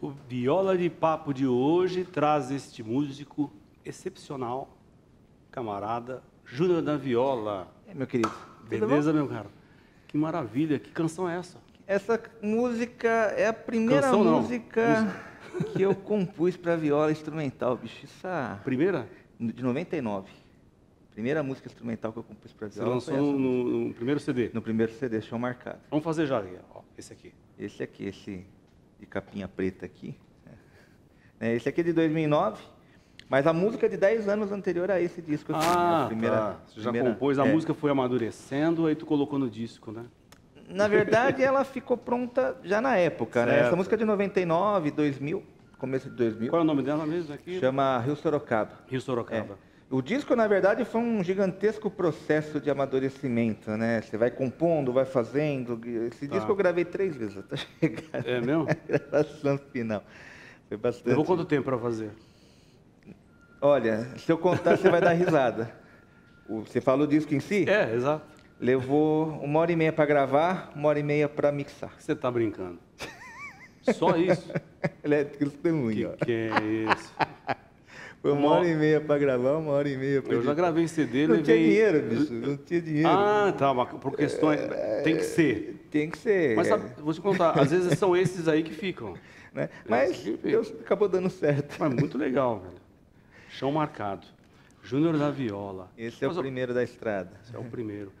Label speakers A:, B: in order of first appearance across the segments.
A: O Viola de Papo de hoje traz este músico excepcional, camarada Júnior da Viola.
B: Meu querido.
A: Beleza, meu cara? Que maravilha, que canção é essa?
B: Essa música é a primeira
A: Canção,
B: música que eu compus para viola instrumental, bicho.
A: Primeira?
B: De 99. Primeira música instrumental que eu compus para
A: Você
B: viola.
A: lançou no primeiro CD?
B: No primeiro CD, Chão Marcado.
A: Vamos fazer já, ó, esse aqui.
B: Esse aqui, esse de capinha preta aqui. Esse aqui é de 2009, mas a música é de 10 anos anterior a esse disco. Assim,
A: Tá. Você já compôs, a música foi amadurecendo, aí tu colocou no disco, né?
B: Na verdade, ela ficou pronta já na época, né? Essa música é de 99, 2000, começo de 2000.
A: Qual é o nome dela mesmo aqui?
B: Chama Rio Sorocaba.
A: Rio Sorocaba.
B: O disco, na verdade, foi um gigantesco processo de amadurecimento, né? Você vai compondo, vai fazendo. Esse disco eu gravei 3 vezes até chegar.
A: É mesmo?
B: Gravação final. Foi bastante.
A: Levou quanto tempo para fazer?
B: Olha, se eu contar, você vai dar risada. Você fala o disco em si?
A: É, exato.
B: Levou 1h30 para gravar, 1h30 para mixar.
A: Você está brincando? Só isso?
B: Ele é testemunho.
A: Que é isso?
B: Foi 1h30 para gravar, 1h30 para...
A: Eu já gravei CD,
B: não tinha dinheiro, bicho, não tinha dinheiro.
A: Ah, tá, mas por questões... Tem que ser.
B: Tem que ser.
A: Mas sabe, vou te contar, às vezes são esses aí que ficam.
B: Né? Mas Deus acabou dando certo.
A: Mas muito legal, velho. Chão Marcado. Júnior da Viola.
B: Esse é o primeiro da estrada.
A: Esse é o primeiro.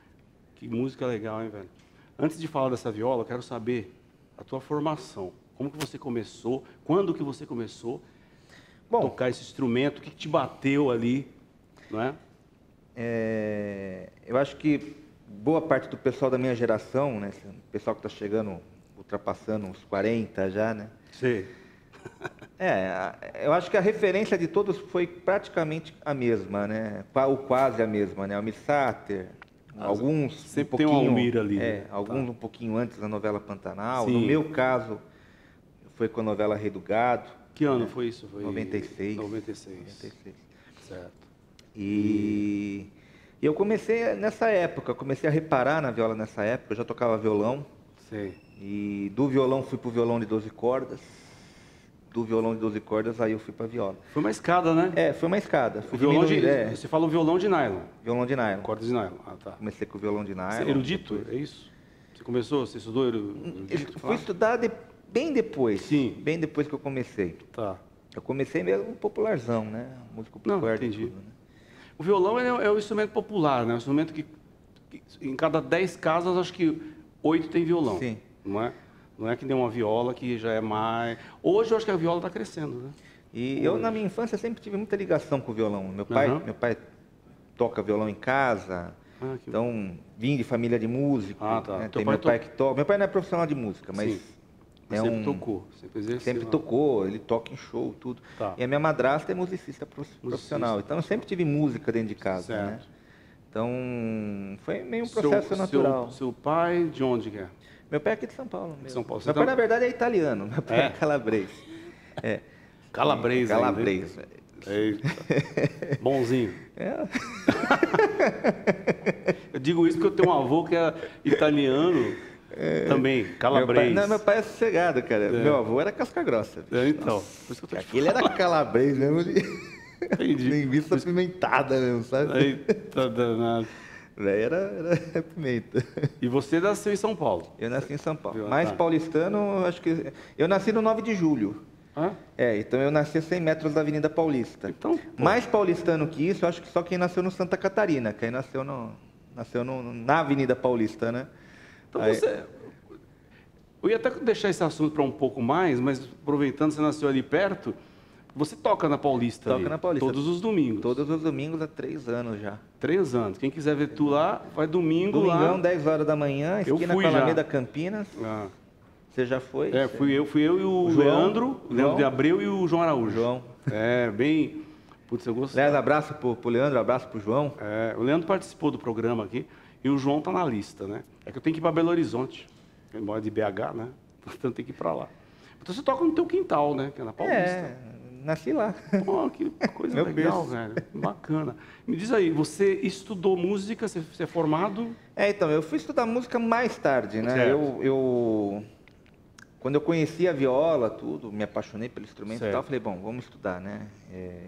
A: Que música legal, hein, velho? Antes de falar dessa viola, eu quero saber a tua formação. Como que você começou? Quando que você começou a tocar esse instrumento? O que te bateu ali, não é?
B: Eu acho que boa parte do pessoal da minha geração, né? O pessoal que está chegando, ultrapassando uns 40 já, né?
A: Sim.
B: Eu acho que a referência de todos foi praticamente a mesma, né? Ou quase a mesma, né? Almir Sater, alguns
A: sempre
B: um
A: tem
B: pouquinho,
A: um Almir ali. Né?
B: Alguns um pouquinho antes da novela Pantanal.
A: Sim.
B: No meu caso, foi com a novela Rei do Gado.
A: Que ano foi isso? Foi
B: 96.
A: 96. Certo.
B: E eu comecei nessa época, comecei a reparar na viola nessa época, eu já tocava violão.
A: Sim.
B: E do violão fui pro violão de 12 cordas. Do violão de 12 cordas, aí eu fui pra viola.
A: Foi uma escada, né?
B: Foi uma escada.
A: O violão você fala o violão de nylon.
B: Violão de nylon.
A: Cordas de nylon. Ah, tá.
B: Comecei com o violão de nylon.
A: Você é erudito? É isso? Você estudou erudito?
B: Fui estudar bem depois.
A: Sim.
B: Bem depois que eu comecei.
A: Tá.
B: Eu comecei mesmo popularzão, né? Músico popular.
A: Não, entendi.
B: Tudo, né?
A: O violão é o instrumento popular, né? Um instrumento que em cada 10 casas, acho que 8 tem violão.
B: Sim.
A: Não é? Não é que nem uma viola que já é mais... Hoje eu acho que a viola está crescendo, né?
B: E eu, na minha infância, sempre tive muita ligação com o violão. Meu pai toca violão em casa. Então, vim de família de músico.
A: Ah, tá.
B: Né? Tem meu pai que toca. Meu pai não é profissional de música, mas...
A: Sim. Sempre tocou.
B: Sempre tocou, ele toca em show, tudo.
A: Tá.
B: E a minha madrasta é musicista profissional. Então, eu sempre tive música dentro de casa,
A: certo.
B: né? Então, foi meio um processo natural.
A: Seu pai, de onde que é?
B: Meu pai é aqui de São Paulo mesmo.
A: São Paulo.
B: Meu pai, na verdade, é italiano. Meu pai é calabrês.
A: Calabrês.
B: Calabrês.
A: Eita. Bonzinho. Eu digo isso porque eu tenho um avô que é italiano também, calabrês.
B: Meu pai é sossegado, cara. Meu avô era casca grossa.
A: Então. Por isso que eu tô
B: Aquele era calabrês mesmo.
A: Entendi.
B: Linguiça pimentada mesmo, sabe?
A: Eita danado.
B: Era pimenta.
A: E você nasceu em São Paulo?
B: Eu nasci em São Paulo. Mais paulistano, acho que... Eu nasci no 9 de julho. Então eu nasci a 100 metros da Avenida Paulista. Então, mais paulistano que isso, eu acho que só quem nasceu no Santa Catarina. Quem nasceu na Avenida Paulista, né?
A: Então você... Eu ia até deixar esse assunto para um pouco mais, mas aproveitando que você nasceu ali perto... Você toca na Paulista?
B: Toca na Paulista.
A: Todos os domingos?
B: Todos os domingos há 3 anos já.
A: 3 anos. Quem quiser ver tu lá, vai domingo lá.
B: Domingão, 10 horas da manhã, esquina com a Alameda Campinas. Você já foi?
A: Fui eu e o Leandro de Abreu e o João Araújo. Bem... Putz, eu gostei.
B: Aliás, abraço pro Leandro, abraço pro João.
A: O Leandro participou do programa aqui e o João tá na lista, né? É que eu tenho que ir para Belo Horizonte. Ele mora de BH, né? Então tem que ir para lá. Então você toca no teu quintal, né? Que é na Paulista.
B: Nasci lá.
A: Pô, que coisa legal, velho. Bacana. Me diz aí, você estudou música, você é formado?
B: Então, eu fui estudar música mais tarde, né? Quando eu conheci a viola, tudo, me apaixonei pelo instrumento e tal, falei, bom, vamos estudar, né?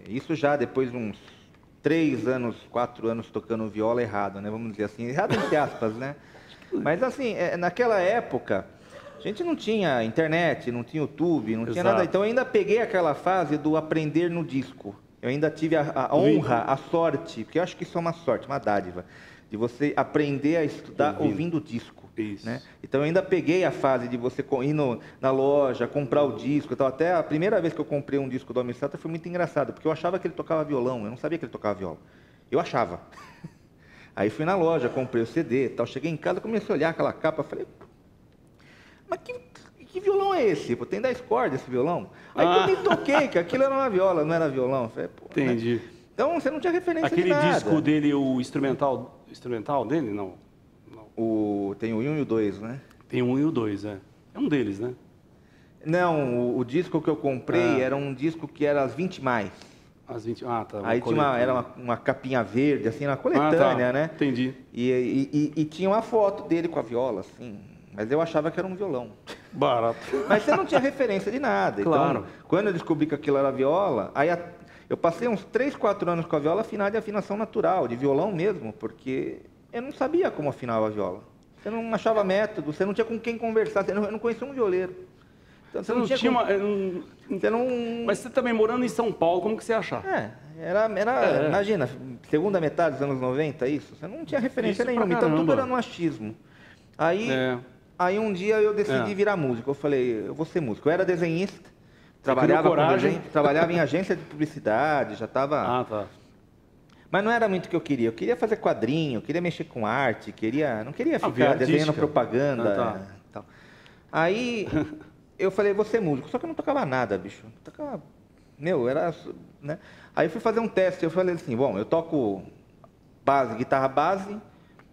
B: Isso já depois de uns 3 anos, 4 anos tocando viola errado, né? Vamos dizer assim, errado entre aspas, né? Mas assim, naquela época... A gente não tinha internet, não tinha YouTube, não tinha nada. Então eu ainda peguei aquela fase do aprender no disco. Eu ainda tive a honra, a sorte, porque eu acho que isso é uma sorte, uma dádiva, de você aprender a estudar ouvindo o disco.
A: Isso.
B: Né? Então eu ainda peguei a fase de você ir na loja, comprar o disco e tal. Até a primeira vez que eu comprei um disco do Almir Sater foi muito engraçado, porque eu achava que ele tocava violão, eu não sabia que ele tocava viola. Eu achava. Aí fui na loja, comprei o CD e tal. Cheguei em casa, comecei a olhar aquela capa, falei... Mas que violão é esse? Pô, tem 10 cordas esse violão? Aí que eu me toquei, que aquilo era uma viola, não era violão. Falei,
A: entendi.
B: Né? Então você não tinha referência
A: de
B: nada.
A: Aquele disco dele, o instrumental dele, não?
B: Tem o 1 e o 2, né?
A: Tem o 1 e o 2, É um deles, né?
B: Não, o disco que eu comprei era um disco que era as 20 mais.
A: As 20, tá.
B: Aí era uma capinha verde, assim, uma coletânea, né?
A: Entendi.
B: E tinha uma foto dele com a viola, assim... Mas eu achava que era um violão.
A: Barato.
B: Mas você não tinha referência de nada.
A: Claro.
B: Então, quando eu descobri que aquilo era viola, aí eu passei uns 3, 4 anos com a viola afinada de afinação natural, de violão mesmo, porque eu não sabia como afinava a viola. Você não achava método, você não tinha com quem conversar, eu não conhecia um violeiro. Então,
A: você não tinha Mas você também morando em São Paulo, como que você achava?
B: Imagina, segunda metade dos anos 90, isso. Você não tinha referência nenhuma, então tudo era no achismo. Aí um dia eu decidi virar músico. Eu falei, eu vou ser músico. Eu era desenhista, trabalhava em agência de publicidade, já estava...
A: tá.
B: Mas não era muito o que eu queria. Eu queria fazer quadrinho, queria mexer com arte, não queria ficar desenhando propaganda. Tal. Aí eu falei, vou ser músico. Só que eu não tocava nada, bicho. Era... Né? Aí eu fui fazer um teste. Eu falei assim, bom, eu toco guitarra base,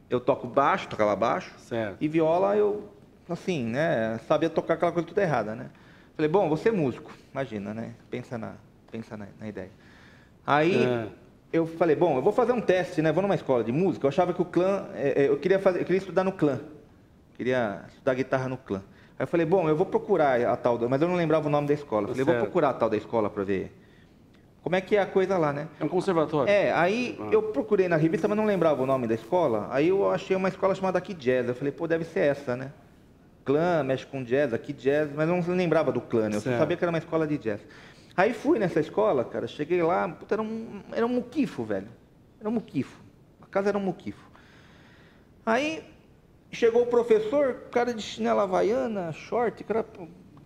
B: eu toco baixo, tocava baixo.
A: Certo.
B: E viola eu, assim, né, sabia tocar aquela coisa tudo errada, né? Falei, bom, vou ser músico. Imagina, né? Pensa na ideia. Aí... Eu falei, bom, eu vou fazer um teste, né? Vou numa escola de música. Eu achava que o clã... Eu queria estudar no clã. Queria estudar guitarra no clã. Aí eu falei, bom, eu vou procurar a tal... Mas eu não lembrava o nome da escola. Eu falei, vou procurar a tal da escola para ver como é que é a coisa lá, né?
A: É um conservatório?
B: Aí eu procurei na revista, mas não lembrava o nome da escola. Aí eu achei uma escola chamada Aqui Jazz. Eu falei, pô, deve ser essa, né? Clã, mexe com jazz, Aqui Jazz. Mas eu não lembrava do clã, né? Eu só sabia que era uma escola de jazz. Aí fui nessa escola, cara, cheguei lá, puta, era um muquifo, velho. Era um muquifo. A casa era um muquifo. Aí chegou o professor, cara de chinela havaiana, short, cara,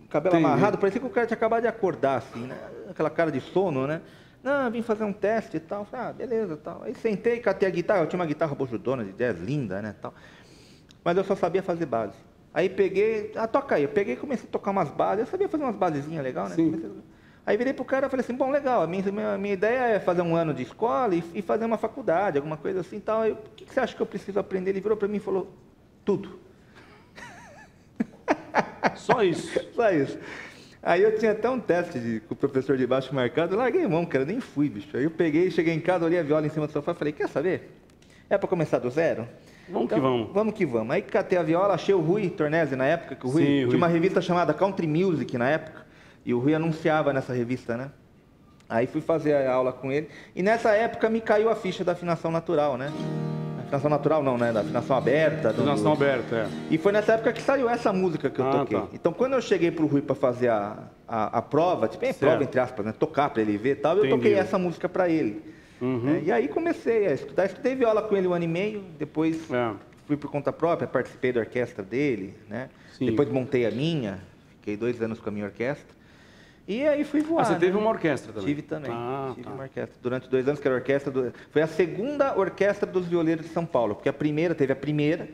B: cabelo amarrado, parecia que o cara tinha acabado de acordar, assim, né? Aquela cara de sono, né? Não, vim fazer um teste e tal. Falei, beleza, tal. Aí sentei, catei a guitarra, eu tinha uma guitarra bojudona de jazz, linda, né, tal. Mas eu só sabia fazer base. Aí peguei, toca aí. Eu peguei e comecei a tocar umas bases, eu sabia fazer umas basezinhas legais, né?
A: Sim.
B: Aí virei pro cara e falei assim, bom, legal, a minha ideia é fazer um ano de escola e fazer uma faculdade, alguma coisa assim e tal. Aí, o que você acha que eu preciso aprender? Ele virou para mim e falou, tudo.
A: Só isso?
B: Só isso. Aí eu tinha até um teste com o professor de baixo marcado, eu larguei mão, cara, nem fui, bicho. Aí eu peguei, cheguei em casa, olhei a viola em cima do sofá e falei, quer saber? É para começar do zero?
A: Vamos que vamos.
B: Vamos que vamos. Aí catei a viola, achei o Rui Tornese na época, que o Rui tinha uma revista chamada Country Music na época. E o Rui anunciava nessa revista, né? Aí fui fazer a aula com ele. E nessa época me caiu a ficha da afinação natural, né? Afinação natural não, né? Da afinação aberta.
A: Afinação aberta, é.
B: E foi nessa época que saiu essa música que eu toquei. Tá. Então, quando eu cheguei pro Rui para fazer a prova, tipo, prova entre aspas, né? Tocar para ele ver e tal, eu toquei essa música para ele. Uhum. E aí comecei a estudar. Estudei viola com ele 1 ano e meio, depois fui por conta própria, participei da orquestra dele, né? Sim. Depois montei a minha, fiquei 2 anos com a minha orquestra. E aí fui voar.
A: Você teve uma orquestra também?
B: Tive também. Tive uma orquestra. Durante 2 anos, que era a orquestra foi a segunda orquestra dos violeiros de São Paulo. Porque teve a primeira,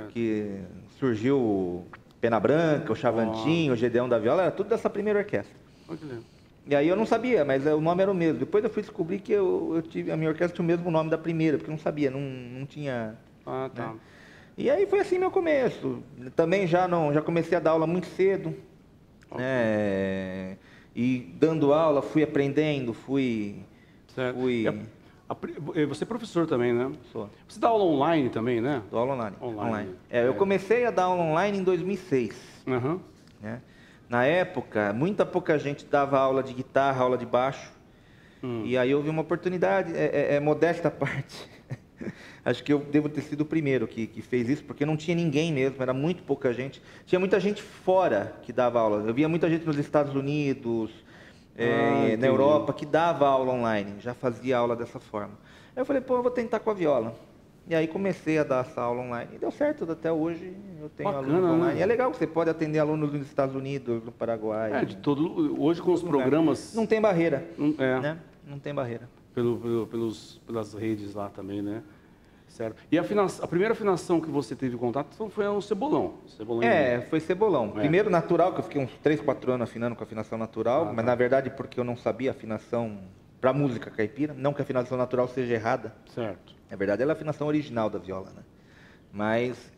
B: que surgiu o Pena Branca, o Chavantinho, o Gedeão da Viola, era tudo dessa primeira orquestra. E aí eu não sabia, mas o nome era o mesmo. Depois eu fui descobrir que a minha orquestra tinha o mesmo nome da primeira, porque eu não sabia, não tinha... Né? E aí foi assim meu começo. Também já comecei a dar aula muito cedo. E dando aula, fui aprendendo,
A: Certo. Você é professor também, né?
B: Sou.
A: Você dá aula online também, né?
B: Dou aula online. Eu comecei a dar aula online em 2006.
A: Uhum.
B: Né? Na época, pouca gente dava aula de guitarra, aula de baixo. E aí houve uma oportunidade, modesta a parte. Acho que eu devo ter sido o primeiro que fez isso, porque não tinha ninguém mesmo, era muito pouca gente. Tinha muita gente fora que dava aula. Eu via muita gente nos Estados Unidos, na Europa, que dava aula online, já fazia aula dessa forma. Aí eu falei, eu vou tentar com a viola. E aí comecei a dar essa aula online. E deu certo, até hoje eu tenho alunos online. Né? É legal que você pode atender alunos nos Estados Unidos, no Paraguai.
A: Hoje com os programas...
B: Não tem barreira. Né? Não tem barreira.
A: Pelas redes lá também, né? Certo. E a primeira afinação que você teve contato foi o Cebolão.
B: Foi Cebolão. Primeiro natural, que eu fiquei uns 3, 4 anos afinando com afinação natural, mas na verdade porque eu não sabia afinação para música caipira. Não que a afinação natural seja errada.
A: Certo.
B: Na verdade ela é a afinação original da viola, né? Mas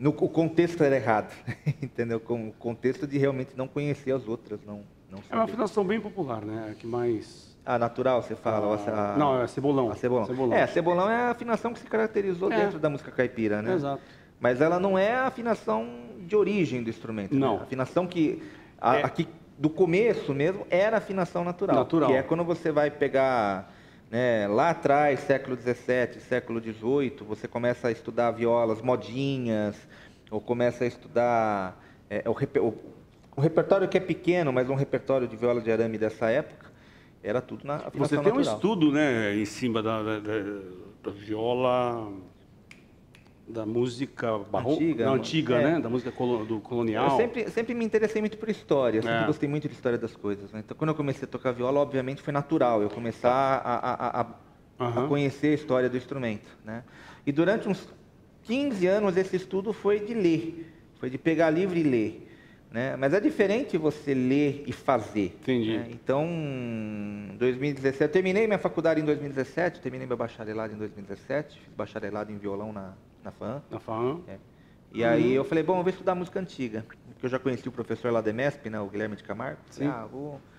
B: o contexto era errado, entendeu? Com o contexto de realmente não conhecer as outras, não saber.
A: É uma afinação bem popular, né? Que mais...
B: A natural, você fala?
A: Não, é Cebolão.
B: A Cebolão. Cebolão é a afinação que se caracterizou dentro da música caipira, né?
A: Exato.
B: Mas ela não é a afinação de origem do instrumento.
A: Não.
B: Né? A afinação que, aqui, do começo mesmo, era a afinação natural. Que é quando você vai pegar, né, lá atrás, século XVII, século XVIII, você começa a estudar violas modinhas, ou começa a estudar O repertório que é pequeno, mas um repertório de viola de arame dessa época, era tudo na afinação
A: Você tem
B: natural.
A: um estudo, né, em cima da viola, da música barroca, antiga, né, da música do colonial.
B: Eu sempre me interessei muito por história, sempre gostei muito de história das coisas, né? Então, quando eu comecei a tocar viola, obviamente foi natural eu começar a conhecer a história do instrumento, né? E durante uns 15 anos esse estudo foi de ler, foi de pegar livro e ler, né? Mas é diferente você ler e fazer.
A: Entendi.
B: Né? Então, em 2017, eu terminei minha faculdade em 2017, terminei meu bacharelado em 2017, fiz bacharelado em violão na FAAM.
A: Na FAAM.
B: E aí eu falei, bom, eu vou estudar música antiga, porque eu já conheci o professor lá da EMESP, né, o Guilherme de Camargo. Falei,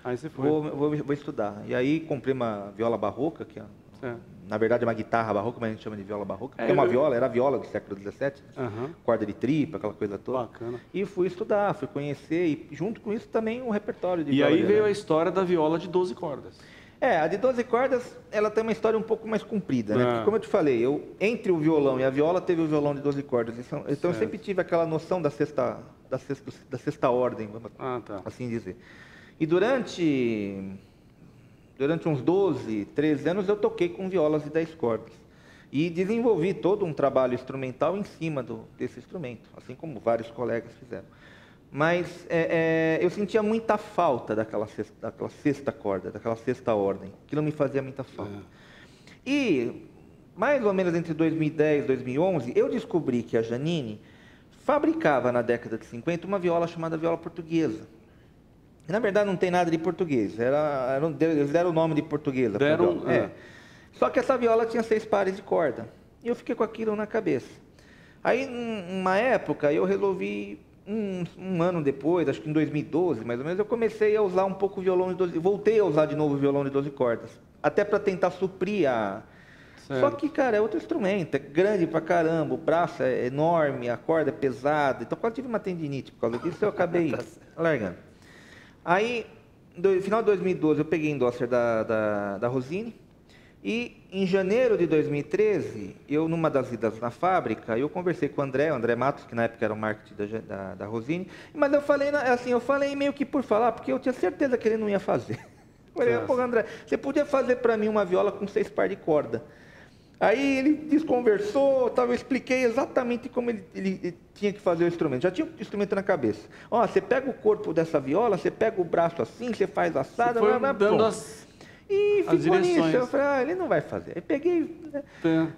A: aí você foi.
B: Vou estudar. E aí comprei uma viola barroca, que na verdade é uma guitarra barroca, mas a gente chama de viola barroca, porque era a viola do século XVII, corda de tripa, aquela coisa toda.
A: Bacana.
B: E fui estudar, fui conhecer, e junto com isso também o repertório de
A: viola. E aí veio
B: a
A: história da viola de 12 cordas.
B: A de 12 cordas, ela tem uma história um pouco mais comprida, né? Porque, como eu te falei, entre o violão e a viola, teve o violão de 12 cordas. Então, eu sempre tive aquela noção da sexta ordem, vamos assim dizer. E durante uns 12, 13 anos, eu toquei com violas de 10 cordas. E desenvolvi todo um trabalho instrumental em cima desse instrumento, assim como vários colegas fizeram. Mas eu sentia muita falta daquela sexta corda, daquela sexta ordem. Aquilo me fazia muita falta. E, mais ou menos entre 2010 e 2011, eu descobri que a Janine fabricava, na década de 50, uma viola chamada viola portuguesa. E, na verdade, não tem nada de português. Eles deram o nome de portuguesa. Só que essa viola tinha 6 pares de corda. E eu fiquei com aquilo na cabeça. Aí, numa época, eu resolvi... Um ano depois, acho que em 2012, mais ou menos, eu comecei a usar um pouco o violão de 12... Voltei a usar de novo o violão de 12 cordas. Até para tentar suprir a... Certo. Só que, cara, é outro instrumento. É grande pra caramba, o braço é enorme, a corda é pesada. Então, quando eu tive uma tendinite por causa disso, eu acabei largando. Aí, no final de 2012, eu peguei endosser da Rosine. E em janeiro de 2013, eu numa das idas na fábrica, eu conversei com o André Matos, que na época era o marketing da Rosine, mas eu falei meio que por falar, porque eu tinha certeza que ele não ia fazer. Eu falei, pô, André, você podia fazer para mim uma viola com 6 par de corda. Aí ele desconversou, eu expliquei exatamente como ele tinha que fazer o instrumento. Já tinha o instrumento na cabeça. Você pega o corpo dessa viola, você pega o braço assim, você faz assada, e ficou nisso. Eu falei, ele não vai fazer. Aí peguei, né?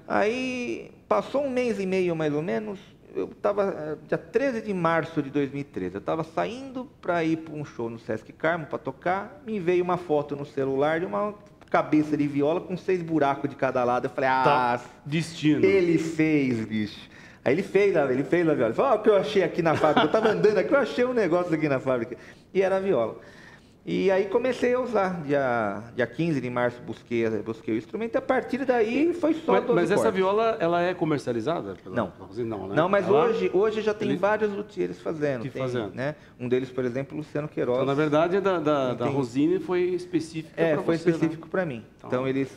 B: Aí passou um mês e meio, mais ou menos, eu estava, dia 13 de março de 2013, eu estava saindo para ir para um show no Sesc Carmo, para tocar, me veio uma foto no celular de uma cabeça de viola com 6 buracos de cada lado. Eu falei,
A: destino.
B: Ele fez, bicho. Aí ele fez a viola. Ele falou, o que eu achei aqui na fábrica. Eu estava andando aqui, eu achei um negócio aqui na fábrica. E era a viola. E aí comecei a usar, dia 15 de março busquei o instrumento, e a partir daí foi só 12
A: Mas essa
B: cordas.
A: viola, ela é comercializada?
B: Não.
A: Não, né?
B: Não, mas hoje já tem vários luthiers fazendo. Né? Um deles, por exemplo, Luciano Queiroz.
A: Então, na verdade, da Rosine foi específica para você,
B: foi específico para mim. Então, eles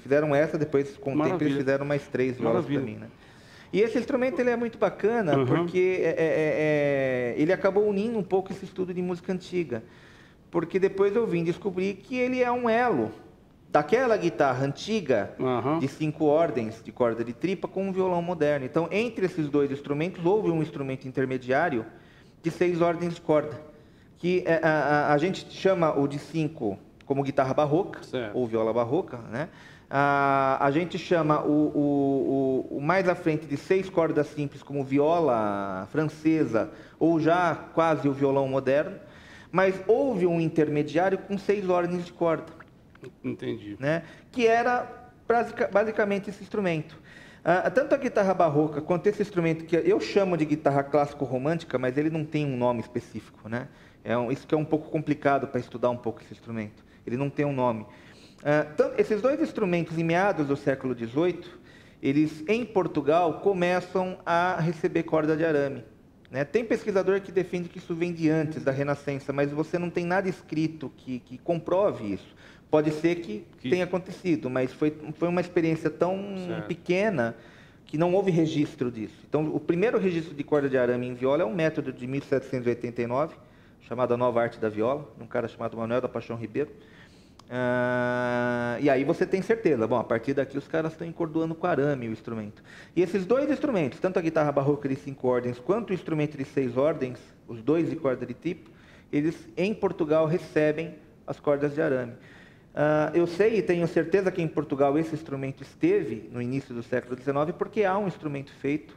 B: fizeram essa, depois com o tempo eles fizeram mais 3 violas para mim, né? E esse instrumento ele é muito bacana, porque ele acabou unindo um pouco esse estudo de música antiga. Porque depois eu vim descobrir que ele é um elo daquela guitarra antiga de 5 ordens de corda de tripa com um violão moderno. Então, entre esses dois instrumentos, houve um instrumento intermediário de 6 ordens de corda, que a gente chama o de 5 como guitarra barroca, ou viola barroca, né? A gente chama o mais à frente de 6 cordas simples como viola francesa, ou já quase o violão moderno. Mas houve um intermediário com 6 ordens de corda.
A: Entendi.
B: Né? Que era basicamente esse instrumento. Tanto a guitarra barroca quanto esse instrumento, que eu chamo de guitarra clássico-romântica, mas ele não tem um nome específico. Né? Isso que é um pouco complicado para estudar um pouco esse instrumento. Ele não tem um nome. Esses dois instrumentos, em meados do século XVIII, eles, em Portugal, começam a receber corda de arame. Né? Tem pesquisador que defende que isso vem de antes da Renascença, mas você não tem nada escrito que comprove isso. Pode ser que tenha acontecido, mas foi uma experiência tão pequena que não houve registro disso. Então, o primeiro registro de corda de arame em viola é um método de 1789, chamado A Nova Arte da Viola, de um cara chamado Manuel da Paixão Ribeiro. E aí você tem certeza, bom, a partir daqui os caras estão encordoando com arame o instrumento. E esses dois instrumentos, tanto a guitarra barroca de 5 ordens, quanto o instrumento de 6 ordens, os dois de corda de tipo, eles em Portugal recebem as cordas de arame. Eu sei e tenho certeza que em Portugal esse instrumento esteve no início do século XIX, porque há um instrumento feito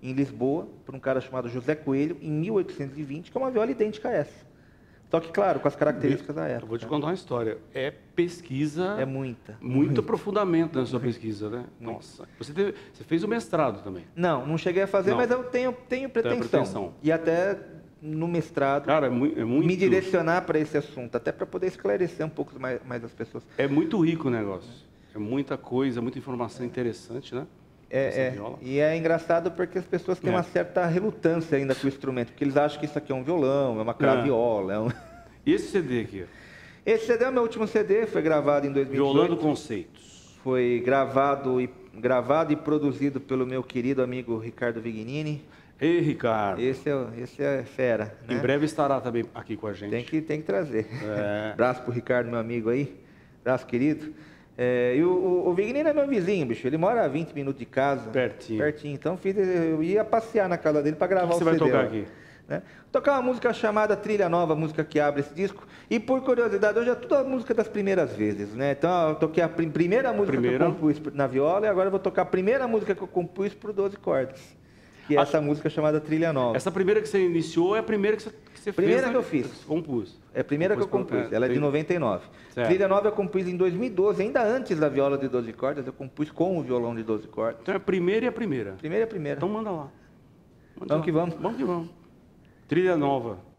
B: em Lisboa, por um cara chamado José Coelho, em 1820, que é uma viola idêntica a essa. Só que, claro, com as características da época.
A: Eu vou te contar uma história. É pesquisa...
B: É muita.
A: Muito aprofundamento na sua pesquisa, né? Nossa. Você fez o mestrado também.
B: Não cheguei a fazer, mas eu tenho pretensão. E até no mestrado,
A: cara, é muito...
B: me direcionar para esse assunto, até para poder esclarecer um pouco mais as pessoas.
A: É muito rico o negócio. É muita coisa, muita informação interessante, né?
B: E é engraçado porque as pessoas têm uma certa relutância ainda com o instrumento, porque eles acham que isso aqui é um violão, é uma craviola.
A: E esse CD aqui?
B: Esse CD é o meu último CD, foi gravado em 2018.
A: Violando Conceitos.
B: Foi gravado e produzido pelo meu querido amigo Ricardo Vignini.
A: Ei, Ricardo.
B: Esse é fera.
A: Em breve estará também aqui com a gente.
B: Tem que trazer. Abraço pro Ricardo, meu amigo aí. Abraço, querido. E o Vignini é meu vizinho, bicho. Ele mora a 20 minutos de casa.
A: Pertinho.
B: Então eu ia passear na casa dele para gravar o CD.
A: O que você vai tocar aqui?
B: Né? Tocar uma música chamada Trilha Nova, a música que abre esse disco. E por curiosidade, hoje é tudo a música das primeiras vezes, né? Então eu toquei a primeira música que eu compus na viola e agora eu vou tocar a primeira música que eu compus por 12 cordas. Que é essa música chamada Trilha Nova.
A: Essa primeira que você iniciou é a primeira que você fez?
B: Primeira que eu fiz.
A: Compus.
B: É a primeira que eu compus. Ela é de 99. Certo. Trilha Nova eu compus em 2012, ainda antes da viola de 12 cordas, eu compus com o violão de 12 cordas.
A: Então é a primeira e a primeira?
B: Primeira e a primeira.
A: Então manda lá.
B: Vamos que vamos.
A: Vamos que vamos. Trilha Nova.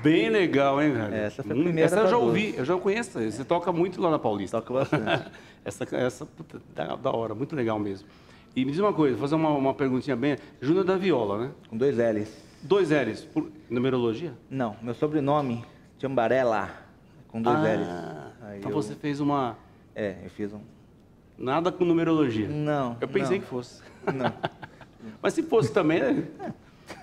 A: Bem legal, hein, velho?
B: Essa foi a primeira.
A: Essa eu já ouvi, eu já conheço. Você toca muito lá na Paulista.
B: Toca bastante.
A: essa puta, da hora, muito legal mesmo. E me diz uma coisa, vou fazer uma perguntinha bem. Júnior da Viola, né?
B: Com 2 L's.
A: 2 L's. Por numerologia?
B: Não, meu sobrenome, Chambarella, com 2 L's.
A: Então você fez uma...
B: Eu fiz um...
A: Nada com numerologia?
B: Não.
A: Eu pensei que fosse.
B: Não.
A: Mas se fosse também, né?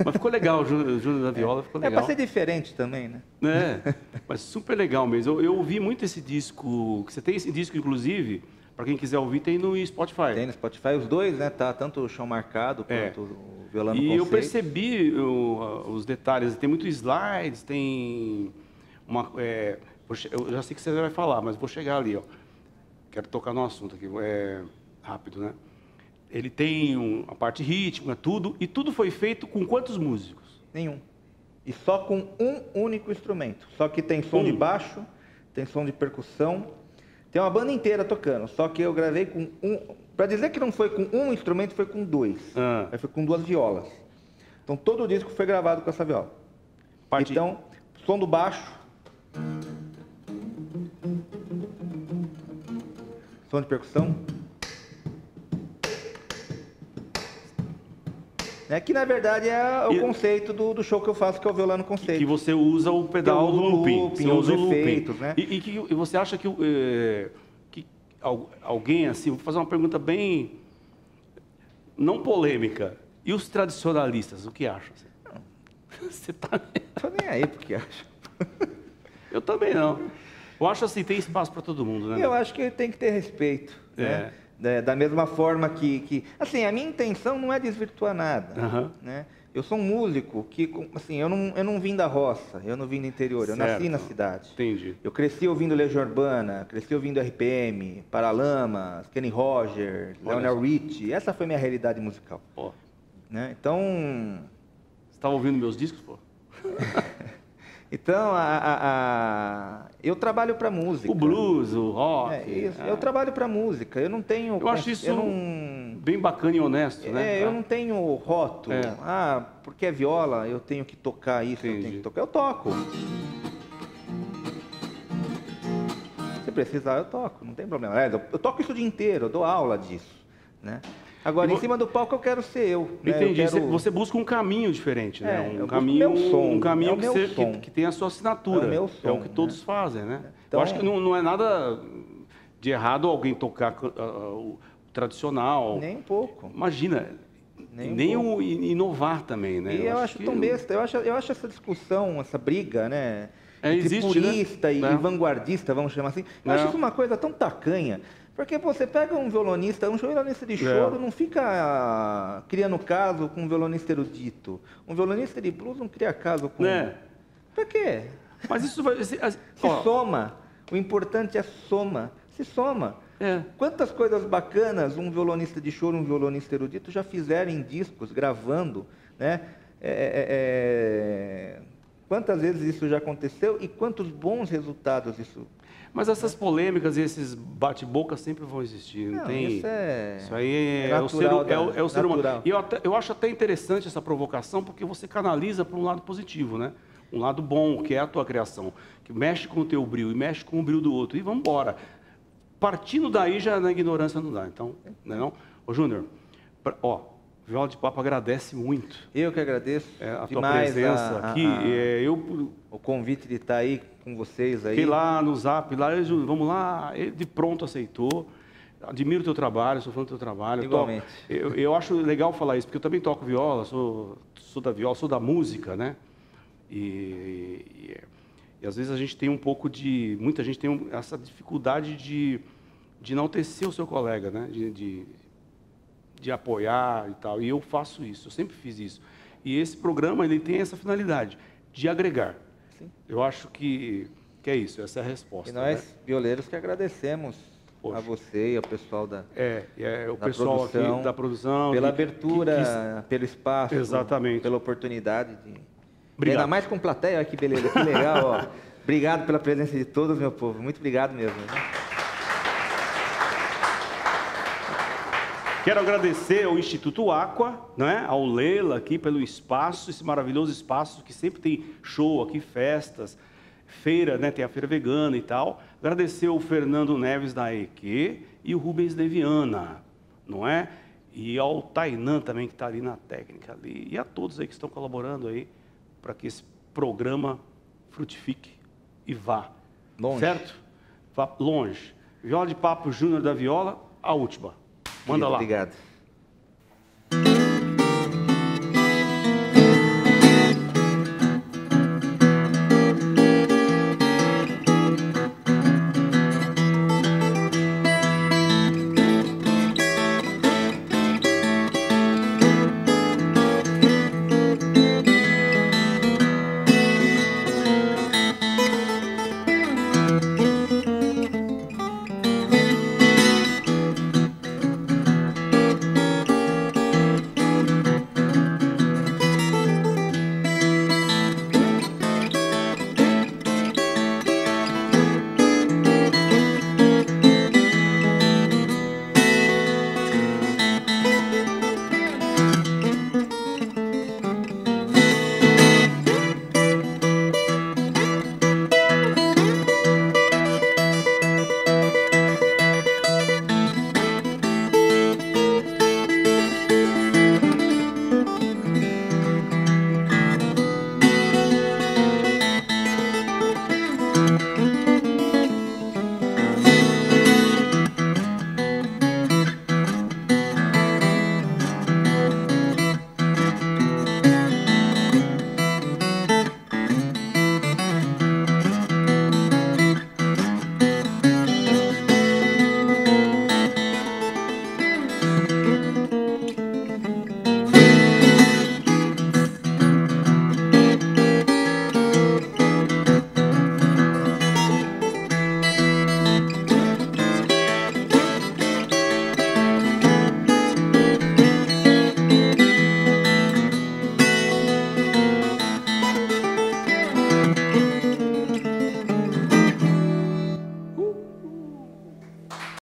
A: Mas ficou legal, o Júnior da Viola, ficou legal.
B: É pra ser diferente também, né?
A: Mas super legal mesmo. Eu ouvi muito esse disco, você tem esse disco, inclusive, para quem quiser ouvir, tem no Spotify.
B: Tem no Spotify, os dois, né? Tá tanto o Chão Marcado quanto o Violando
A: E
B: Conceito.
A: eu percebi os detalhes, tem muitos slides, tem uma... eu já sei que você vai falar, mas vou chegar ali, ó. Quero tocar no assunto aqui, rápido, né? Ele tem a parte rítmica, tudo, e tudo foi feito com quantos músicos?
B: Nenhum. E só com um único instrumento. Só que tem som de baixo, tem som de percussão, tem uma banda inteira tocando. Só que eu gravei com para dizer que não foi com um instrumento, foi com 2. Aí foi com 2 violas. Então todo o disco foi gravado com essa viola. Então, som do baixo, som de percussão. Que na verdade é o conceito do show que eu faço, que é o Violando Conceito.
A: Que você usa o pedal do looping. Você usa o
B: efeitos, né?
A: E você acha que alguém, assim, vou fazer uma pergunta bem... não polêmica. E os tradicionalistas, o que acham? Você tá...
B: Tô nem aí porque acho.
A: Eu também não. Eu acho assim, tem espaço para todo mundo, né?
B: Eu acho que tem que ter respeito, né? Da mesma forma que... Assim, a minha intenção não é desvirtuar nada, né? Eu sou um músico que, assim, eu não vim da roça, eu não vim do interior, eu nasci na cidade.
A: Entendi.
B: Eu cresci ouvindo Legião Urbana, cresci ouvindo RPM, Paralamas, Kenny Rogers, Lionel Richie. Essa foi minha realidade musical. Né? Então...
A: Você estava ouvindo meus discos, pô?
B: Então, eu trabalho para música.
A: O blues, o rock.
B: Eu trabalho para música. Eu não tenho...
A: Eu acho isso bem bacana e honesto, né?
B: Eu não tenho rótulo. Porque é viola, eu tenho que tocar isso, eu tenho que tocar. Eu toco. Se precisar, eu toco, não tem problema. Eu toco isso o dia inteiro, eu dou aula disso, né? Agora, em cima do palco eu quero ser eu.
A: Entendi.
B: Né?
A: Você busca um caminho diferente, né?
B: Um caminho
A: que tem a sua assinatura.
B: É o meu som,
A: é o que todos fazem, né?
B: Então,
A: eu acho que não é nada de errado alguém tocar o tradicional.
B: Nem um pouco.
A: Imagina. Nem o inovar também, né?
B: E eu acho tão besta. Eu acho essa discussão, essa briga, né?
A: Existe,
B: purista,
A: né?
B: e vanguardista, vamos chamar assim. Eu acho isso uma coisa tão tacanha. Porque você pega um violonista de choro não fica criando caso com um violonista erudito. Um violonista de blues não cria caso com... Pra quê?
A: Mas isso vai...
B: Se soma. O importante é soma. Se soma. Quantas coisas bacanas um violonista de choro, um violonista erudito já fizeram em discos, gravando, né? Quantas vezes isso já aconteceu e quantos bons resultados isso...
A: Mas essas polêmicas e esses bate-boca sempre vão existir, não tem... Isso aí é o ser humano. E eu acho até interessante essa provocação, porque você canaliza para um lado positivo, né? Um lado bom, que é a tua criação, que mexe com o teu brilho e mexe com o brilho do outro. E vamos embora. Partindo daí, já na ignorância não dá. Então, não? Ô, Júnior, Viola de Papo agradece muito.
B: Eu que agradeço
A: a tua presença aqui.
B: O convite de estar aí com vocês aí.
A: Fiquei lá no Zap, vamos lá, ele de pronto aceitou. Admiro o teu trabalho, sou fã do teu trabalho.
B: Igualmente.
A: Eu acho legal falar isso, porque eu também toco viola, sou da viola, sou da música, né? E às vezes a gente tem muita gente tem essa dificuldade de enaltecer o seu colega, né? De apoiar e tal. E eu faço isso, eu sempre fiz isso. E esse programa, ele tem essa finalidade, de agregar. Sim. Eu acho que é isso, essa é a resposta.
B: E nós, violeiros, que agradecemos a você e ao pessoal
A: o pessoal produção, aqui da produção.
B: Pela abertura, pelo espaço.
A: Exatamente.
B: Pela oportunidade de...
A: Obrigado.
B: Ainda mais com plateia, olha que beleza, que legal, ó. Obrigado pela presença de todos, meu povo. Muito obrigado mesmo.
A: Quero agradecer ao Instituto Aqua, né, ao Leila aqui pelo espaço, esse maravilhoso espaço que sempre tem show aqui, festas, feira, né, tem a feira vegana e tal. Agradecer ao Fernando Neves da EQ e o Rubens de Viana, não é? E ao Tainan também, que está ali na técnica ali. E a todos aí que estão colaborando aí para que esse programa frutifique e vá.
B: Longe.
A: Certo? Vá longe. Viola de Papo Júnior da Viola, a última. Manda lá.
B: Obrigado.